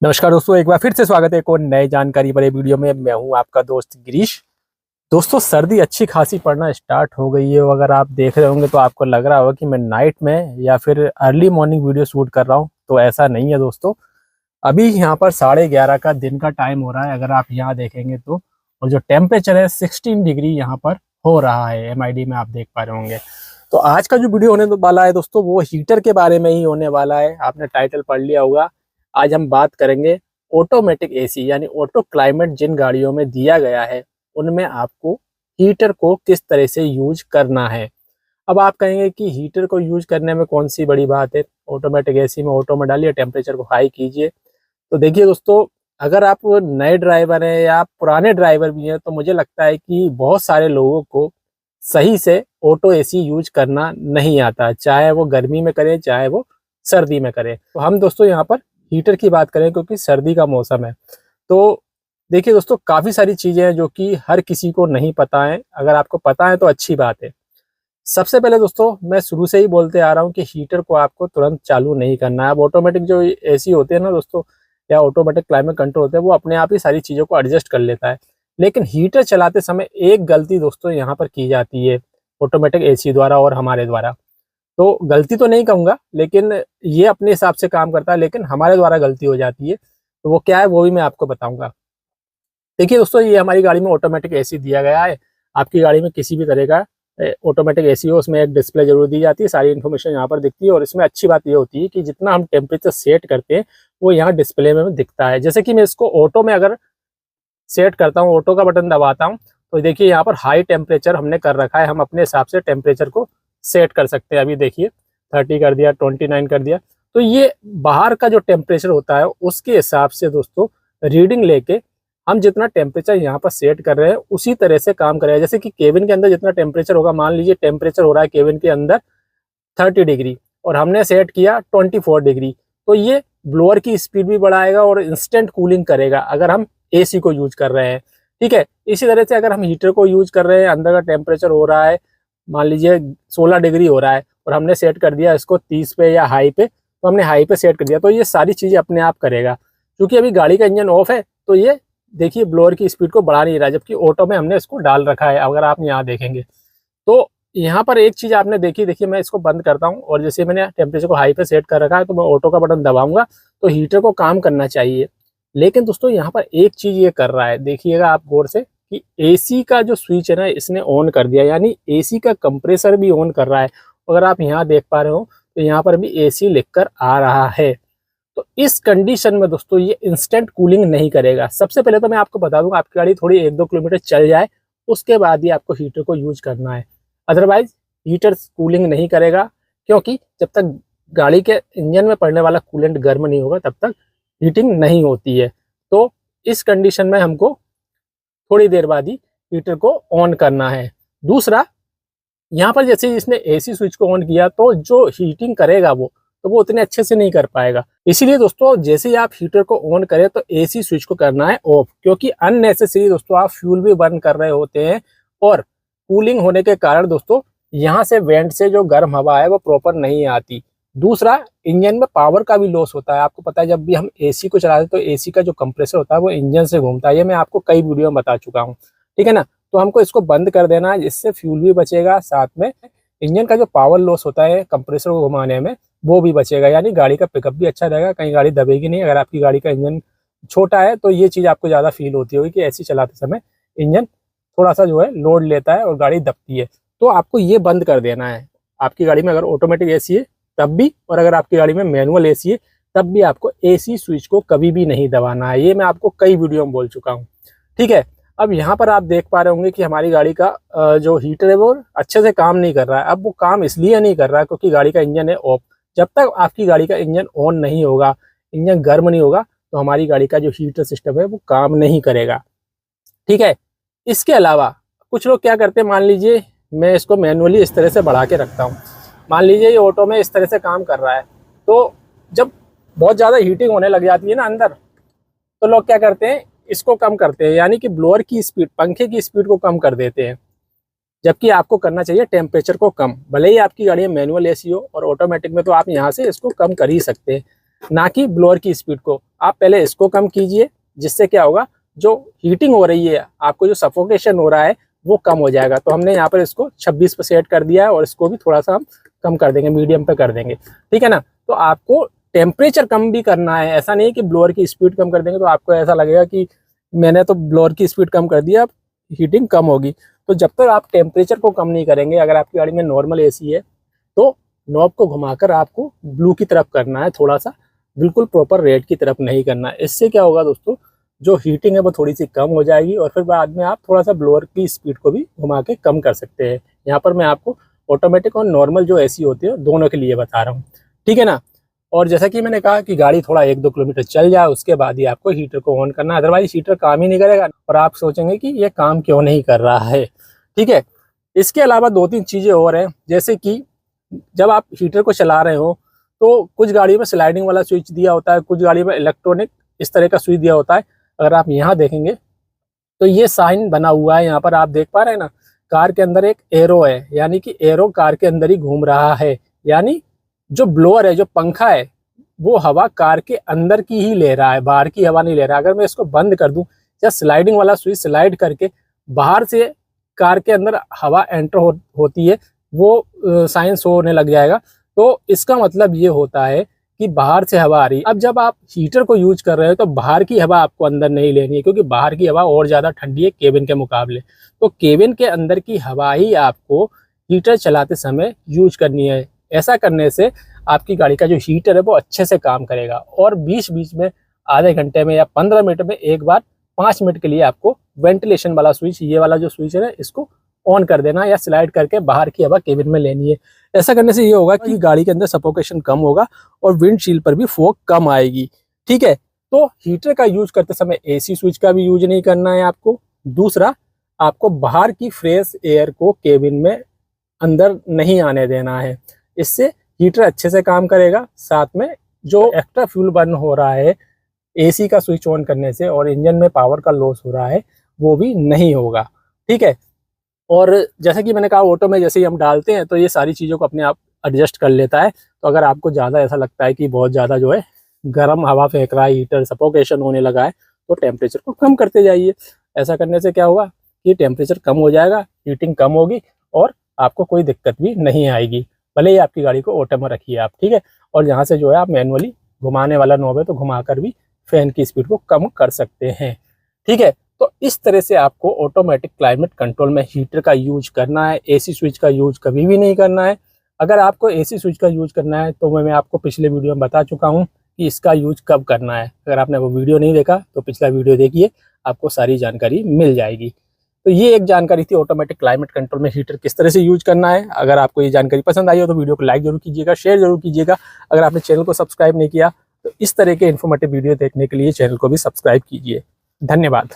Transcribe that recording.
नमस्कार दोस्तों, एक बार फिर से स्वागत है एक और नए जानकारी भरे वीडियो में। मैं हूं आपका दोस्त गिरीश। दोस्तों, सर्दी अच्छी खासी पड़ना स्टार्ट हो गई है। अगर आप देख रहे होंगे तो आपको लग रहा होगा कि मैं नाइट में या फिर अर्ली मॉर्निंग वीडियो शूट कर रहा हूं, तो ऐसा नहीं है दोस्तों। अभी यहाँ पर 11:30 का दिन का टाइम हो रहा है, अगर आप यहाँ देखेंगे तो। और जो टेम्परेचर है 16 डिग्री यहाँ पर हो रहा है, MID में आप देख पा रहे होंगे। तो आज का जो वीडियो होने वाला है दोस्तों, वो हीटर के बारे में ही होने वाला है। आपने टाइटल पढ़ लिया होगा। आज हम बात करेंगे ऑटोमेटिक AC यानी ऑटो क्लाइमेट जिन गाड़ियों में दिया गया है, उनमें आपको हीटर को किस तरह से यूज करना है। अब आप कहेंगे कि हीटर को यूज करने में कौन सी बड़ी बात है, ऑटोमेटिक AC में ऑटो में डालिए, टेम्परेचर को हाई कीजिए। तो देखिए दोस्तों, अगर आप नए ड्राइवर हैं या आप पुराने ड्राइवर भी हैं, तो मुझे लगता है कि बहुत सारे लोगों को सही से ऑटो AC यूज करना नहीं आता, चाहे वो गर्मी में करें चाहे वो सर्दी में करें। तो हम दोस्तों यहाँ पर हीटर की बात करें, क्योंकि सर्दी का मौसम है। तो देखिए दोस्तों, काफ़ी सारी चीज़ें हैं जो कि हर किसी को नहीं पता है। अगर आपको पता है तो अच्छी बात है। सबसे पहले दोस्तों, मैं शुरू से ही बोलते आ रहा हूँ कि हीटर को आपको तुरंत चालू नहीं करना है। अब ऑटोमेटिक जो AC होते हैं ना दोस्तों, या ऑटोमेटिक क्लाइमेट कंट्रोल होते हैं, वो अपने आप ही सारी चीज़ों को एडजस्ट कर लेता है। लेकिन हीटर चलाते समय एक गलती दोस्तों यहाँ पर की जाती है ऑटोमेटिक AC द्वारा और हमारे द्वारा। तो गलती तो नहीं कहूँगा, लेकिन ये अपने हिसाब से काम करता है, लेकिन हमारे द्वारा गलती हो जाती है। तो वो क्या है वो भी मैं आपको बताऊँगा। देखिए दोस्तों, ये हमारी गाड़ी में ऑटोमेटिक AC दिया गया है। आपकी गाड़ी में किसी भी तरह का ऑटोमेटिक AC हो, उसमें एक डिस्प्ले जरूर दी जाती है, सारी इन्फॉर्मेशन यहाँ पर दिखती है। और इसमें अच्छी बात ये होती है कि जितना हम टेम्परेचर सेट करते हैं वो यहाँ डिस्प्ले में दिखता है। जैसे कि मैं इसको ऑटो में अगर सेट करता हूँ, ऑटो का बटन दबाता हूँ, तो देखिए यहाँ पर हाई टेम्परेचर हमने कर रखा है। हम अपने हिसाब से टेम्परेचर को सेट कर सकते हैं। अभी देखिए 30 कर दिया, 29 कर दिया। तो ये बाहर का जो टेम्परेचर होता है उसके हिसाब से दोस्तों रीडिंग लेके हम जितना टेम्परेचर यहाँ पर सेट कर रहे हैं उसी तरह से काम करेगा। जैसे कि केबिन के अंदर जितना टेम्परेचर होगा, मान लीजिए टेम्परेचर हो रहा है केबिन के अंदर 30 डिग्री और हमने सेट किया 24 डिग्री, तो ये ब्लोअर की स्पीड भी बढ़ाएगा और इंस्टेंट कूलिंग करेगा अगर हम AC को यूज कर रहे हैं। ठीक है, इसी तरह से अगर हम हीटर को यूज कर रहे हैं, अंदर का टेम्परेचर हो रहा है मान लीजिए 16 डिग्री हो रहा है और हमने सेट कर दिया इसको 30 पे या हाई पे, तो हमने हाई पे सेट कर दिया, तो ये सारी चीज़ें अपने आप करेगा। क्योंकि अभी गाड़ी का इंजन ऑफ है, तो ये देखिए ब्लोअर की स्पीड को बढ़ा नहीं रहा, जबकि ऑटो में हमने इसको डाल रखा है। अगर आप यहाँ देखेंगे तो यहाँ पर एक चीज़ आपने देखी, देखिए मैं इसको बंद करता हूँ और जैसे मैंने टेम्परेचर को हाई पे सेट कर रखा है, तो मैं ऑटो का बटन दबाऊंगा तो हीटर को काम करना चाहिए। लेकिन दोस्तों यहाँ पर एक चीज़ ये कर रहा है, देखिएगा आप गौर से, कि AC का जो स्विच है ना इसने ऑन कर दिया, यानी AC का कंप्रेसर भी ऑन कर रहा है। अगर आप यहाँ देख पा रहे हो तो यहाँ पर भी AC लिखकर आ रहा है। तो इस कंडीशन में दोस्तों ये इंस्टेंट कूलिंग नहीं करेगा। सबसे पहले तो मैं आपको बता दूंगा, आपकी गाड़ी थोड़ी 1-2 किलोमीटर चल जाए उसके बाद ही आपको हीटर को यूज करना है। अदरवाइज हीटर कूलिंग नहीं करेगा, क्योंकि जब तक गाड़ी के इंजन में पड़ने वाला कूलेंट गर्म नहीं होगा तब तक हीटिंग नहीं होती है। तो इस कंडीशन में हमको थोड़ी देर बाद ही हीटर को ऑन करना है। दूसरा, यहाँ पर जैसे इसने AC स्विच को ऑन किया तो जो हीटिंग करेगा वो उतने अच्छे से नहीं कर पाएगा। इसीलिए दोस्तों जैसे ही आप हीटर को ऑन करें तो AC स्विच को करना है ऑफ, क्योंकि अननेसेसरी दोस्तों आप फ्यूल भी बर्न कर रहे होते हैं और कूलिंग होने के कारण दोस्तों यहाँ से वेंट से जो गर्म हवा है वो प्रॉपर नहीं आती। दूसरा, इंजन में पावर का भी लॉस होता है। आपको पता है जब भी हम AC को चलाते हैं तो AC का जो कंप्रेसर होता है वो इंजन से घूमता है, ये मैं आपको कई वीडियो में बता चुका हूँ। ठीक है ना, तो हमको इसको बंद कर देना है, जिससे फ्यूल भी बचेगा, साथ में इंजन का जो पावर लॉस होता है कंप्रेसर को घुमाने में वो भी बचेगा, यानी गाड़ी का पिकअप भी अच्छा रहेगा, कहीं गाड़ी दबेगी नहीं। अगर आपकी गाड़ी का इंजन छोटा है तो ये चीज़ आपको ज़्यादा फील होती होगी कि ऐसी चलाते समय इंजन थोड़ा सा जो है लोड लेता है और गाड़ी दबती है। तो आपको ये बंद कर देना है। आपकी गाड़ी में अगर ऑटोमेटिक AC है तब भी, और अगर आपकी गाड़ी में मैनुअल AC है तब भी आपको AC स्विच को कभी भी नहीं दबाना है। ये मैं आपको कई वीडियो में बोल चुका हूँ। ठीक है, अब यहाँ पर आप देख पा रहे होंगे कि हमारी गाड़ी का जो हीटर है वो अच्छे से काम नहीं कर रहा है। अब वो काम इसलिए नहीं कर रहा है क्योंकि गाड़ी का इंजन है ऑफ। जब तक आपकी गाड़ी का इंजन ऑन नहीं होगा, इंजन गर्म नहीं होगा, तो हमारी गाड़ी का जो हीटर सिस्टम है वो काम नहीं करेगा। ठीक है, इसके अलावा कुछ लोग क्या करते हैं, मान लीजिए मैं इसको मैनुअली इस तरह से बढ़ा के रखता हूँ, मान लीजिए ये ऑटो में इस तरह से काम कर रहा है, तो जब बहुत ज़्यादा हीटिंग होने लग जाती है ना अंदर, तो लोग क्या करते हैं इसको कम करते हैं, यानी कि ब्लोअर की स्पीड, पंखे की स्पीड को कम कर देते हैं। जबकि आपको करना चाहिए टेम्परेचर को कम। भले ही आपकी गाड़ी में मैनुअल AC हो और ऑटोमेटिक में, तो आप यहाँ से इसको कम कर ही सकते हैं। ना कि ब्लोअर की स्पीड को। आप पहले इसको कम कीजिए, जिससे क्या होगा, जो हीटिंग हो रही है, आपको जो सफोकेशन हो रहा है वो कम हो जाएगा। तो हमने यहाँ पर इसको 26 पे सेट कर दिया है और इसको भी थोड़ा सा हम कम कर देंगे, मीडियम पे कर देंगे, ठीक है ना। तो आपको टेम्परेचर कम भी करना है, ऐसा नहीं है कि ब्लोअर की स्पीड कम कर देंगे तो आपको ऐसा लगेगा कि मैंने तो ब्लोअर की स्पीड कम कर दिया, अब हीटिंग कम होगी। तो जब तक आप टेम्परेचर को कम नहीं करेंगे, अगर आपकी गाड़ी में नॉर्मल एसी है तो नॉब को घुमाकर आपको ब्लू की तरफ करना है, थोड़ा सा, बिल्कुल प्रॉपर रेड की तरफ नहीं करना है। इससे क्या होगा दोस्तों, जो हीटिंग है वो थोड़ी सी कम हो जाएगी और फिर बाद में आप थोड़ा सा ब्लोअर की स्पीड को भी घुमा के कम कर सकते हैं। यहाँ पर मैं आपको ऑटोमेटिक और नॉर्मल जो एसी होती है दोनों के लिए बता रहा हूँ, ठीक है ना। और जैसा कि मैंने कहा कि गाड़ी थोड़ा 1-2 किलोमीटर चल जाए उसके बाद ही आपको हीटर को ऑन करना है, अदरवाइज हीटर काम ही नहीं करेगा और आप सोचेंगे कि ये काम क्यों नहीं कर रहा है, ठीक है। इसके अलावा 2-3 चीज़ें और हैं, जैसे कि जब आप हीटर को चला रहे हो तो कुछ गाड़ियों में स्लाइडिंग वाला स्विच दिया होता है, कुछ गाड़ियों में इलेक्ट्रॉनिक इस तरह का स्विच दिया होता है। अगर आप यहाँ देखेंगे तो ये साइन बना हुआ है, यहाँ पर आप देख पा रहे हैं ना, कार के अंदर एक एरो है, यानी कि एरो कार के अंदर ही घूम रहा है, यानी जो ब्लोअर है, जो पंखा है, वो हवा कार के अंदर की ही ले रहा है, बाहर की हवा नहीं ले रहा है। अगर मैं इसको बंद कर दूं या स्लाइडिंग वाला स्विच स्लाइड करके बाहर से कार के अंदर हवा एंटर होती है, वो साइन शो होने लग जाएगा। तो इसका मतलब ये होता है कि बाहर से हवा आ रही है। अब जब आप हीटर को यूज कर रहे हो तो बाहर की हवा आपको अंदर नहीं लेनी है, क्योंकि बाहर की हवा और ज़्यादा ठंडी है केबिन के मुकाबले। तो केबिन के अंदर की हवा ही आपको हीटर चलाते समय यूज करनी है। ऐसा करने से आपकी गाड़ी का जो हीटर है वो अच्छे से काम करेगा। और बीच बीच में आधे घंटे में या 15 मिनट में एक बार 5 मिनट के लिए आपको वेंटिलेशन वाला स्विच, ये वाला जो स्विच है इसको ऑन कर देना या स्लाइड करके बाहर की हवा केबिन में लेनी है। ऐसा करने से ये होगा कि गाड़ी के अंदर सफोकेशन कम होगा और विंडशील्ड पर भी फॉग कम आएगी, ठीक है। तो हीटर का यूज करते समय एसी स्विच का भी यूज नहीं करना है आपको। दूसरा, आपको बाहर की फ्रेश एयर को केबिन में अंदर नहीं आने देना है, इससे हीटर अच्छे से काम करेगा। साथ में जो एक्स्ट्रा फ्यूल बर्न हो रहा है एसी का स्विच ऑन करने से और इंजन में पावर का लॉस हो रहा है वो भी नहीं होगा, ठीक है। और जैसा कि मैंने कहा, ऑटो में जैसे ही हम डालते हैं तो ये सारी चीज़ों को अपने आप एडजस्ट कर लेता है। तो अगर आपको ज़्यादा ऐसा लगता है कि बहुत ज़्यादा जो है गर्म हवा फेंक रहा है, हीटर सफोकेशन होने लगा है, तो टेम्परेचर को कम करते जाइए। ऐसा करने से क्या होगा कि टेम्परेचर कम हो जाएगा, हीटिंग कम होगी और आपको कोई दिक्कत भी नहीं आएगी, भले ही आपकी गाड़ी को ऑटो में रखिए आप, ठीक है। और यहाँ से जो है आप मैनुअली घुमाने वाला नॉब है तो घुमाकर भी फैन की स्पीड को कम कर सकते हैं, ठीक है। तो इस तरह से आपको ऑटोमेटिक क्लाइमेट कंट्रोल में हीटर का यूज करना है, एसी स्विच का यूज कभी भी नहीं करना है। अगर आपको एसी स्विच का यूज करना है तो मैं आपको पिछले वीडियो में बता चुका हूं कि इसका यूज कब करना है। अगर आपने वो वीडियो नहीं देखा तो पिछला वीडियो देखिए, आपको सारी जानकारी मिल जाएगी। तो ये एक जानकारी थी ऑटोमेटिक क्लाइमेट कंट्रोल में हीटर किस तरह से यूज करना है। अगर आपको ये जानकारी पसंद आई हो तो वीडियो को लाइक जरूर कीजिएगा, शेयर जरूर कीजिएगा। अगर आपने चैनल को सब्सक्राइब नहीं किया तो इस तरह के इन्फॉर्मेटिव वीडियो देखने के लिए चैनल को भी सब्सक्राइब कीजिए। धन्यवाद।